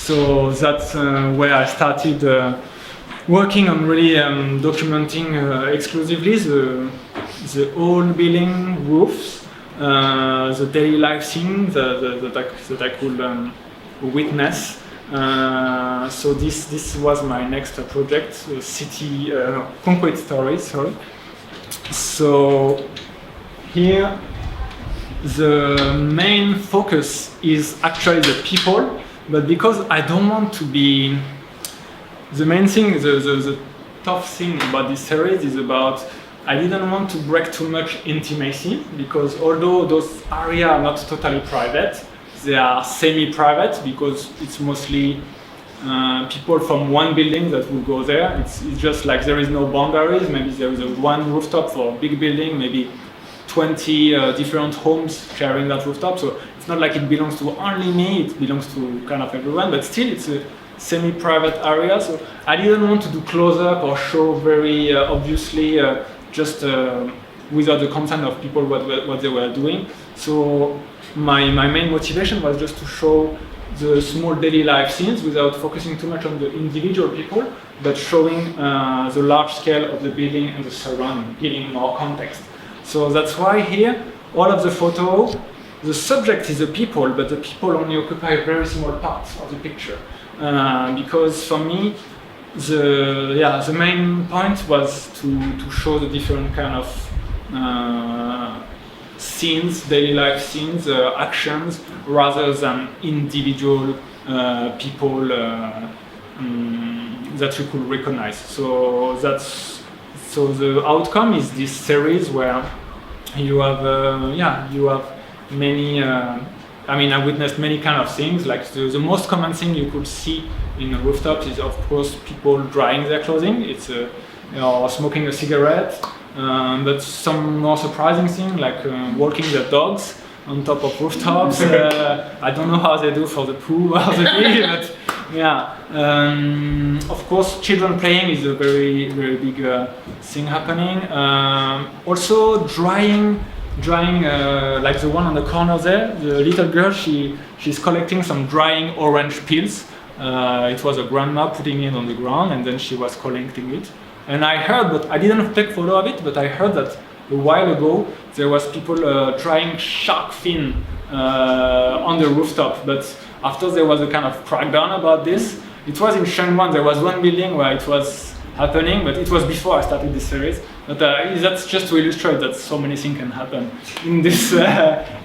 So that's where I started working on really documenting exclusively the old building roofs, the daily life scene that I could witness. So this was my next project, city concrete stories. Sorry. So here the main focus is actually the people, but because I don't want to be the main thing, the tough thing about this series is about I didn't want to break too much intimacy, because although those areas are not totally private, they are semi-private because it's mostly people from one building that will go there. It's just like there is no boundaries. Maybe there is one rooftop for a big building, maybe 20 different homes sharing that rooftop. So it's not like it belongs to only me, it belongs to kind of everyone, but still it's a semi-private area. So I didn't want to do close-up or show very obviously just without the consent of people what they were doing. So my main motivation was just to show the small daily life scenes without focusing too much on the individual people, but showing the large scale of the building and the surrounding, giving more context. So that's why here, all of the photo, the subject is the people, but the people only occupy a very small part of the picture. Because for me, the main point was to show the different kind of scenes, daily life scenes, actions, rather than individual people that you could recognize. So the outcome is this series where you have many. I witnessed many kind of things. Like the most common thing you could see in rooftops is, of course, people drying their clothing. It's smoking a cigarette. But some more surprising thing, like walking their dogs on top of rooftops. I don't know how they do for the poo or the pee, but yeah. Of course, children playing is a very, very big thing happening. Also, drying, like the one on the corner there. The little girl, she's collecting some drying orange peels. It was a grandma putting it on the ground, and then she was collecting it. And I heard, but I didn't take photo of it, but I heard that a while ago there was people trying shark fin on the rooftop. But after there was a kind of crackdown about this. It was in Shenzhen. There was one building where it was happening, but it was before I started this series. But that's just to illustrate that so many things can happen in this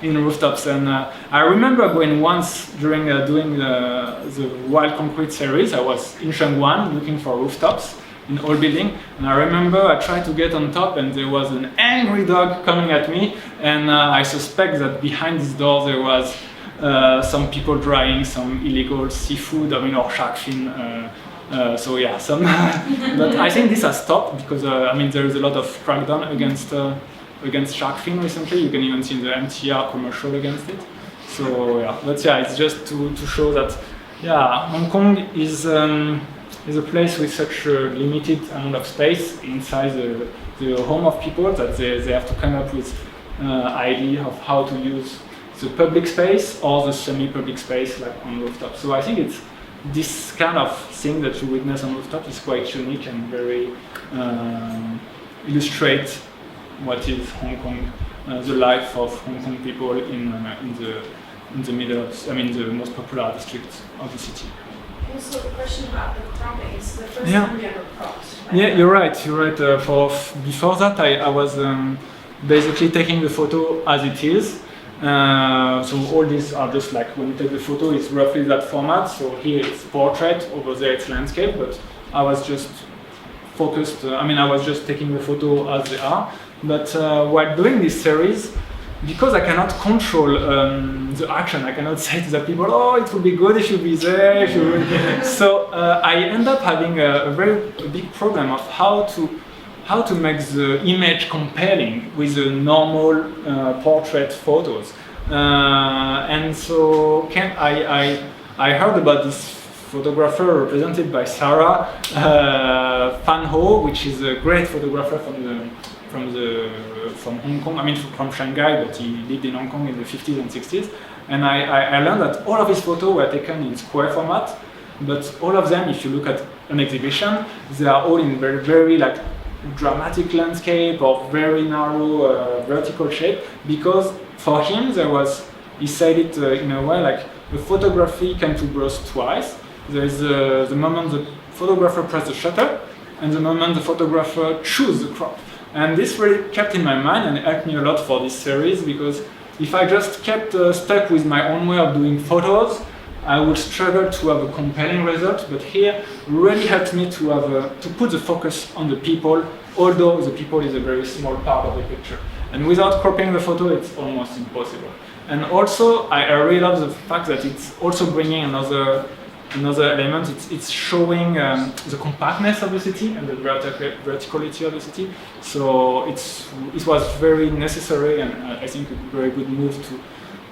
in rooftops. And I remember going once during doing the Wild Concrete series. I was in Shenzhen looking for rooftops in old building, and I remember I tried to get on top, and there was an angry dog coming at me, and I suspect that behind this door there was some people drying some illegal seafood, or shark fin. So yeah, some. But I think this has stopped because there is a lot of crackdown against shark fin recently. You can even see the MTR commercial against it. So yeah, but yeah, it's just to show that Hong Kong is a place with such a limited amount of space inside the home of people that they have to come up with idea of how to use the public space or the semi-public space like on rooftop. So I think it's this kind of thing that you witness on rooftop is quite unique and very illustrate what is Hong Kong, the life of Hong Kong people in the middle of, the most popular district of the city. Also, the question about the cropping is the first time you ever cropped. Yeah, you're right. Before that, I was basically taking the photo as it is. So all these are just like when you take the photo, it's roughly that format. So here it's portrait, over there it's landscape. But I was just focused. I was just taking the photo as they are. But while doing this series, because I cannot control the action, I cannot say to the people, "Oh, it would be good if you be there." So I end up having a very big problem of how to make the image compelling with the normal portrait photos. And so I heard about this photographer represented by Sarah Fan Ho, which is a great photographer from Hong Kong, from Shanghai, but he lived in Hong Kong in the 50s and 60s. And I learned that all of his photos were taken in square format, but all of them, if you look at an exhibition, they are all in very, very like dramatic landscape or very narrow vertical shape, because for him he said it in a way like the photography can to burst twice. There is the moment the photographer presses the shutter and the moment the photographer chooses the crop. And this really kept in my mind and helped me a lot for this series, because if I just kept stuck with my own way of doing photos, I would struggle to have a compelling result. But here really helped me to put the focus on the people, although the people is a very small part of the picture. And without cropping the photo, it's almost impossible. And also, I really love the fact that it's also bringing another element. It's showing the compactness of the city and the verticality of the city. So it was very necessary, and I think a very good move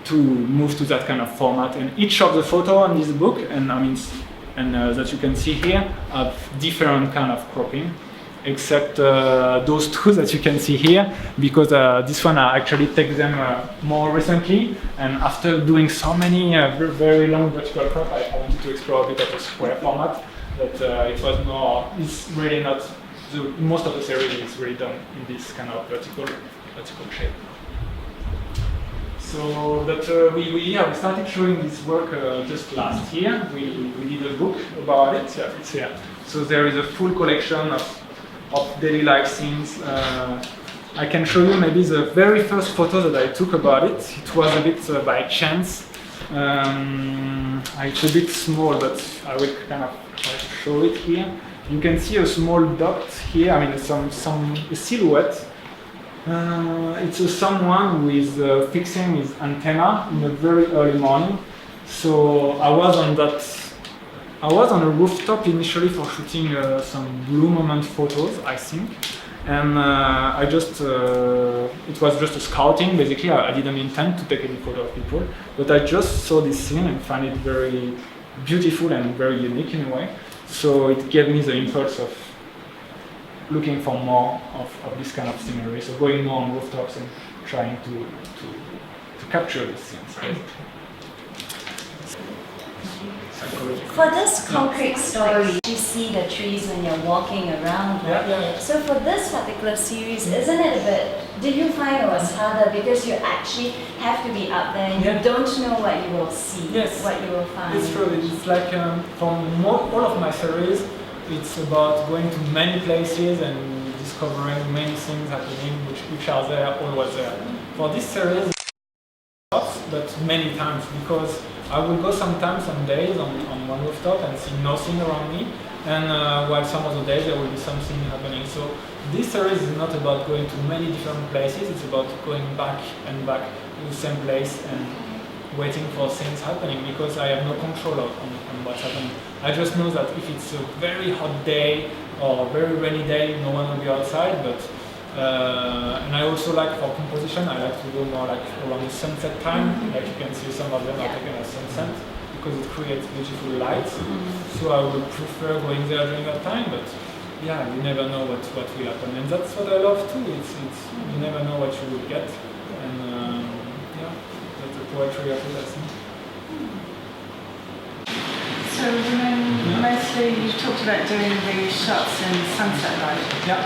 to move to that kind of format. And each of the photo in this book, that you can see here, have different kind of cropping, except those two that you can see here, because this one I actually take them more recently, and after doing so many very long vertical crop, I wanted to explore a bit of a square format. But it's really not, most of the series is really done in this kind of vertical shape. So that we started showing this work just last year. We did a book about it. Yeah, it's here. So there is a full collection of daily life scenes. I can show you maybe the very first photo that I took about it. It was a bit by chance. It's a bit small, but I will kind of try to show it here. You can see a small dot here. I mean, some silhouette. It's someone who is fixing his antenna in a very early morning. So I was on a rooftop initially for shooting some blue moment photos, I think. And it was just a scouting, basically. I didn't intend to take any photo of people, but I just saw this scene and found it very beautiful and very unique in a way. So it gave me the impulse of looking for more of this kind of scenery. So going more on rooftops and trying to capture these scenes. For this concrete story, you see the trees when you're walking around, right? Yeah. So for this particular series, isn't it a bit, did you find it was harder because you actually have to be up there and you don't know what you will see, what you will find? It's true. It's like from all of my series, it's about going to many places and discovering many things happening which are there, always there. For this series, but many times, because I will go sometimes some days on one rooftop and see nothing around me, and while some of the days there will be something happening. So this series is not about going to many different places, it's about going back and back to the same place and waiting for things happening, because I have no control on what's happening. I just know that if it's a very hot day or a very rainy day, no one will be outside, but and I also like, for composition, I like to go more like around the sunset time. Like you can see some of them are taken at sunset because it creates beautiful lights. So I would prefer going there during that time, but yeah, you never know what will happen. And that's what I love too. It's you never know what you will get. And that's the poetry of it, I think. So Romain, mostly you talked about doing the shots in sunset light. Yeah.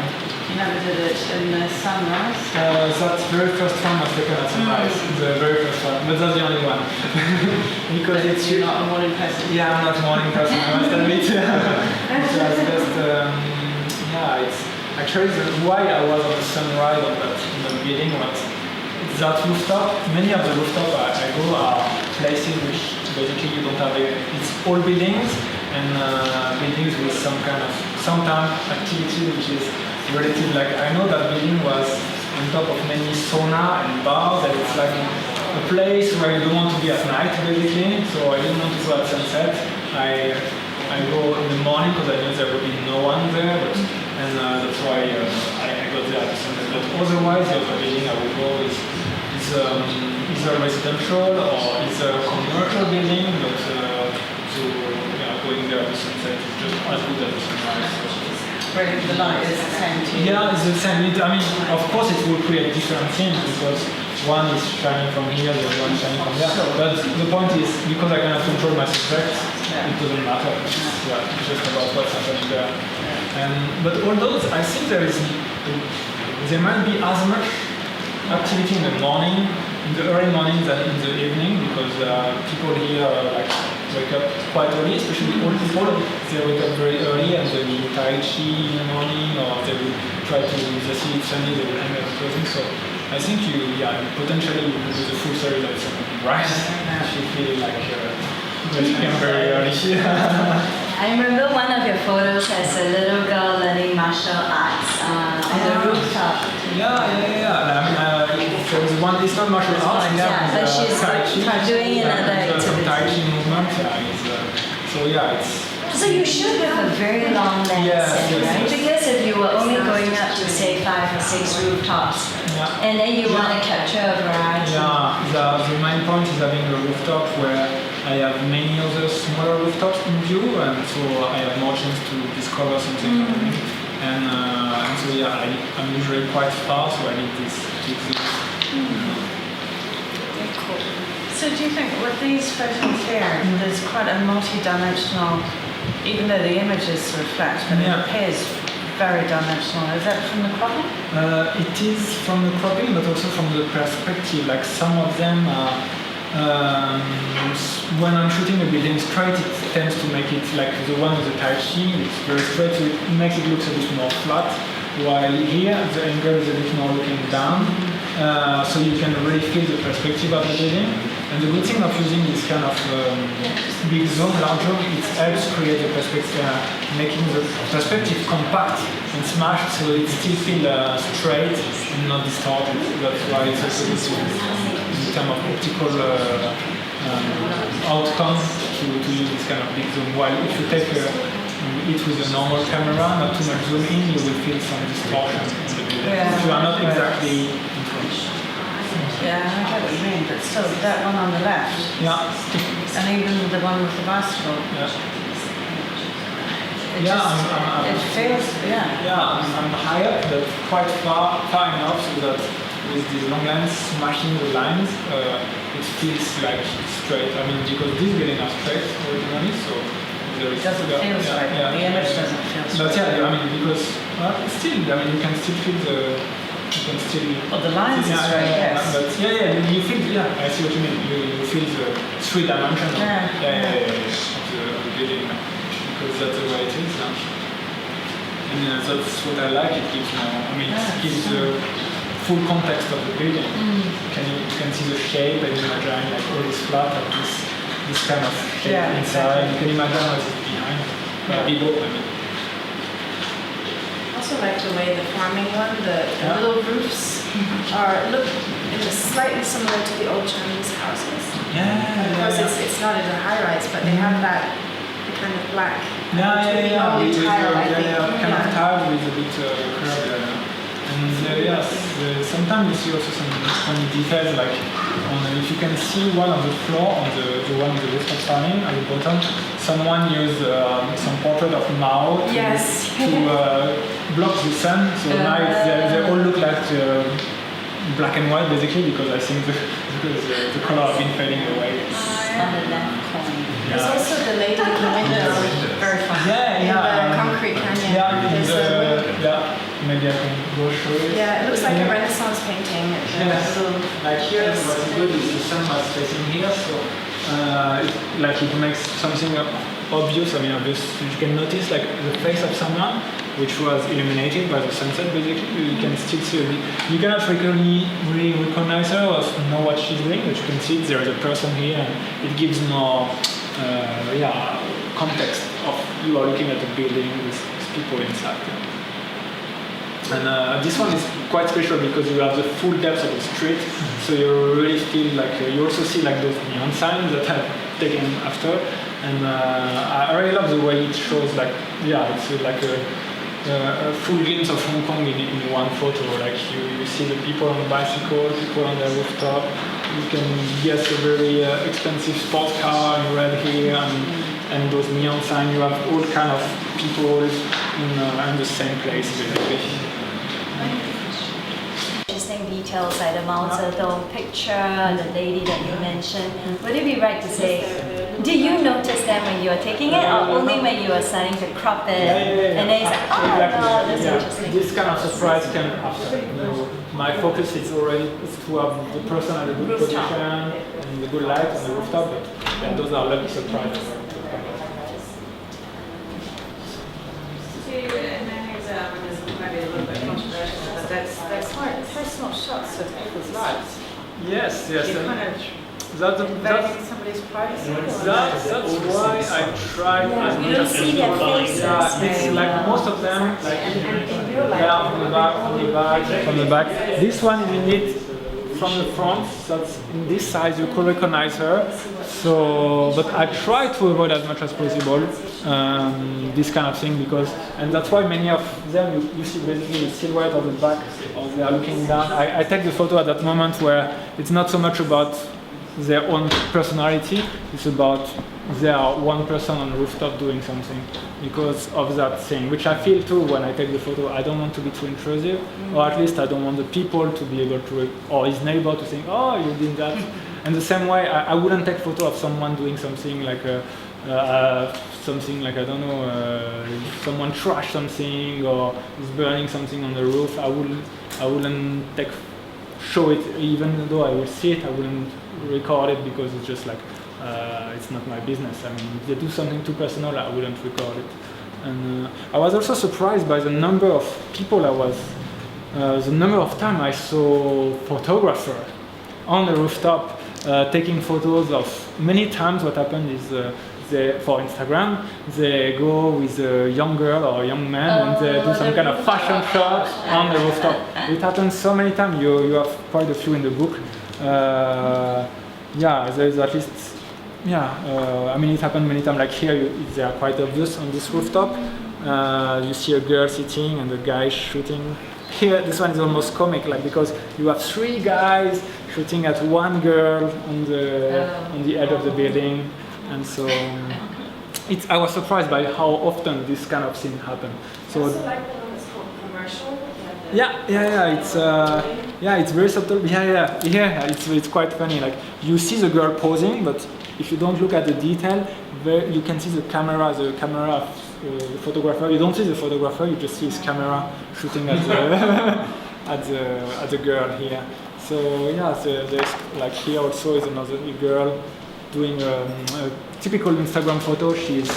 You never did it in the sunrise? That very first one was taken at sunrise, the very first one, but that's the only one. Because you're not a morning person? Yeah, I'm not a morning person, I must admit. It was just, it's actually why I was on the sunrise on that in the beginning was that rooftop. Many of the rooftops I go are places which basically you don't have it's all buildings and buildings with some kind of sometimes activity which is related. Like I know that building was on top of many sauna and bars, and it's like a place where you don't want to be at night basically. So I didn't want to go at sunset. I go in the morning because I knew there would be no one there, and that's why I got there at sunset. But otherwise, the other building I would go is either residential or it's a commercial building, but going there at the sunset is just as good as the sunrise. Right, the light is the same too. Yeah, it's the same. Of course, it will create different scenes because one is shining from here, the other one shining from there. But the point is, because I cannot control my subject, it doesn't matter. It's just about what's happening there. But although I think there might be as much activity in the morning, in the early morning, than in the evening, because people here wake up quite early, especially old people. They wake up very early and they will Tai Chi in the morning, or they will try to, if they see it's sunny, they will hang out clothing. So I think potentially you could do the full service at some right? If you feel like waking up very early. I remember one of your photos as a little girl learning martial arts on the rooftop. I mean, there's one, it's not martial arts, but she's Tai Chi. doing another activity. Some Tai Chi movement, it's... So you should have a very long lens, right? Because if you were only going up to say 5 or 6 rooftops, and then you want to capture a variety. The main point is having a rooftop where I have many other smaller rooftops in view, and so I have more chance to discover something happening. And so I'm usually quite far, so I need this to exist. Very cool. So do you think with these photos here, there's quite a multi-dimensional, even though the images sort of flat, but it appears very dimensional. Is that from the cropping? It is from the cropping, but also from the perspective. Like some of them when I'm shooting a building straight, it tends to make it like the one with the Tai Chi, it's very straight, so it makes it look a bit more flat. While here, the angle is a bit more looking down, so you can really feel the perspective of the building. And the good thing of using this kind of big zoom, larger, it helps create the perspective, making the perspective compact and smashed, so it still feels straight and not distorted. That's why it's also good in terms of optical outcome to use this kind of big zoom. While if you take it with a normal camera, not too much zoom in, you will feel some distortion in the building. If you are not exactly in front. Yeah, I get what you mean, but still, that one on the left. And even the one with the bicycle. It feels, I'm high up, but quite far enough so that with these long lines smashing the lines, it feels like it's straight. I mean, because these buildings are straight originally, so there is... It doesn't feel straight. The image doesn't feel straight. But I mean, because still, I mean, you can still feel the... You can still... Well, the lines are straight, yes. But you feel, I see what you mean. You feel the 3 dimension of the building, because that's the way it is. And that's what I like. It gives it gives the full context of the building. You can see the shape, and you imagine like all this flat of this kind of shape inside. You can imagine what is behind. Below, I mean. I also like the way the farming one, the little roofs look slightly similar to the old Chinese houses. Of course, it's not in a high rise, but they have the kind of black. With kind of tile with a bit curve. And sometimes you see also some funny details, like if you can see one on the floor, on the one with the rooftop farming at the bottom, someone used some portrait of Mao to block the sun. So now they all look like black and white basically, because I think the color has been fading away. On the left corner. There's also the lady in the window. Very fun. In the concrete canyon. Maybe I can go show it. Yeah, it looks like a Renaissance painting. Like here, what's good is the sun was facing here, so it makes something obvious. I mean, obvious. You can notice like the face of someone, which was illuminated by the sunset. Basically, you can still see. You cannot really recognize her or know what she's doing, but you can see there is a person here, and it gives more, context of you are looking at a building with people inside. And this one is quite special because you have the full depth of the street, so you really feel like you also see like those neon signs that I've taken after, and I really love the way it shows like it's like a full glimpse of Hong Kong in one photo. Like you see the people on bicycle, people on the rooftop. You can guess a very expensive sports car in red here, and those neon signs. You have all kind of people in the same place basically. interesting details like the Mao picture, the lady that you mentioned. Would it be right to say, do you notice them when you are taking it, or only when you are starting to crop it, and then it's like, oh no, that's interesting. This kind of surprise can after. My focus is already to have the person at a good position and the good light on the rooftop, but those are lucky surprises. And then there's maybe a little bit controversial, but that's like personal shots of people's lives. Yes. You kind of invading somebody's privacy. That's why I try as much You don't as see their possible. faces. Yeah, it's like most of them, like on the back. This one you need from the front. That's in this size you could recognize her. So, but I try to avoid as much as possible this kind of thing and that's why many of them you see basically the silhouette of the back, or they are looking down. I take the photo at that moment where it's not so much about their own personality, it's about they are one person on the rooftop doing something because of that thing, which I feel too when I take the photo. I don't want to be too intrusive, or at least I don't want the people to be able to, or his neighbor to think, oh, you did that. And the same way, I wouldn't take photo of someone doing something like something like, I don't know, someone trash something or is burning something on the roof. I wouldn't show it, even though I would see it. I wouldn't record it because it's just like it's not my business. I mean, if they do something too personal, I wouldn't record it. And I was also surprised by the number of people the number of time I saw photographer on the rooftop taking photos of. Many times what happened is for Instagram, they go with a young girl or a young man and they do some kind of fashion shot on the rooftop. It happens so many times. You have quite a few in the book. There's at least, I mean, it happened many times. Like here, they are quite obvious on this rooftop. You see a girl sitting and a guy shooting. Here, this one is almost comic, like because you have three guys shooting at one girl on the edge of the building. And so I was surprised by how often this kind of thing happen. So also like the one that's called commercial. It's very subtle. It's quite funny. Like you see the girl posing, but if you don't look at the detail, you can see the camera of the photographer. You don't see the photographer. You just see his camera shooting at the at the girl here. So there's like here also is another girl doing a typical Instagram photo. She's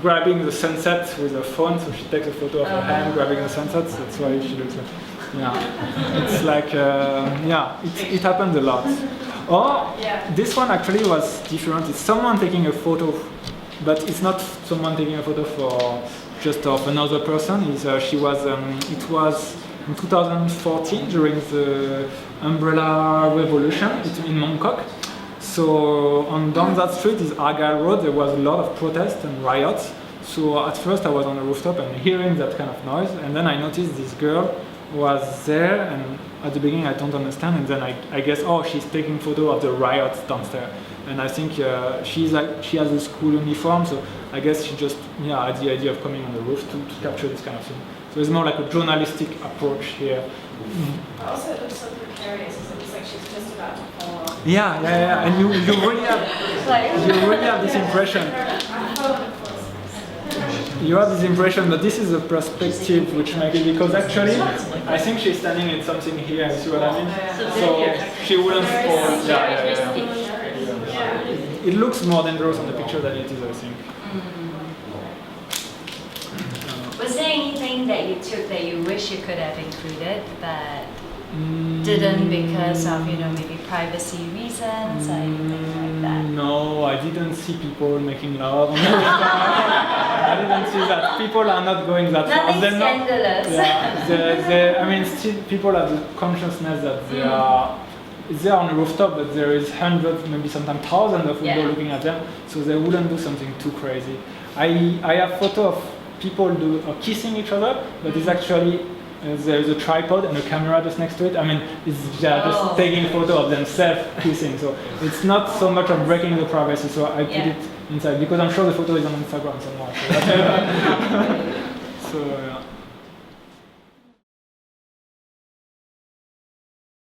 grabbing the sunset with her phone, so she takes a photo of her hand grabbing the sunset. That's why she looks like, it's like, it happens a lot. Or this one actually was different. It's someone taking a photo, but it's not someone taking a photo for just of another person. It was in 2014 during the umbrella revolution in Bangkok. So down that street is Argyle Road. There was a lot of protests and riots. So at first I was on the rooftop and hearing that kind of noise, and then I noticed this girl was there, and at the beginning I don't understand, and then I guess she's taking photo of the riots downstairs, and I think she has a school uniform, so I guess she just had the idea of coming on the roof to capture this kind of thing. So it's more like a journalistic approach here. Also, it looks so precarious. It looks like she's just about to fall off. And you really have this impression. You have this impression that this is a perspective which makes it, because actually I think she's standing in something here. You see what I mean? So she wouldn't fall. It looks more dangerous on the picture than it is, I think. Was there anything that you took that you wish you could have included but didn't because of maybe privacy reasons or anything like that? No, I didn't see people making love on the I didn't see that. People are not going that far. Nothing scandalous. Still people have the consciousness that they are on a rooftop, but there is hundreds, maybe sometimes thousands of people looking at them, so they wouldn't do something too crazy. I have photo of people kissing each other, but it's actually there's a tripod and a camera just next to it. I mean, they're just taking photo of themselves kissing, so it's not so much of breaking the privacy. So I put it inside because I'm sure the photo is on Instagram somewhere. So,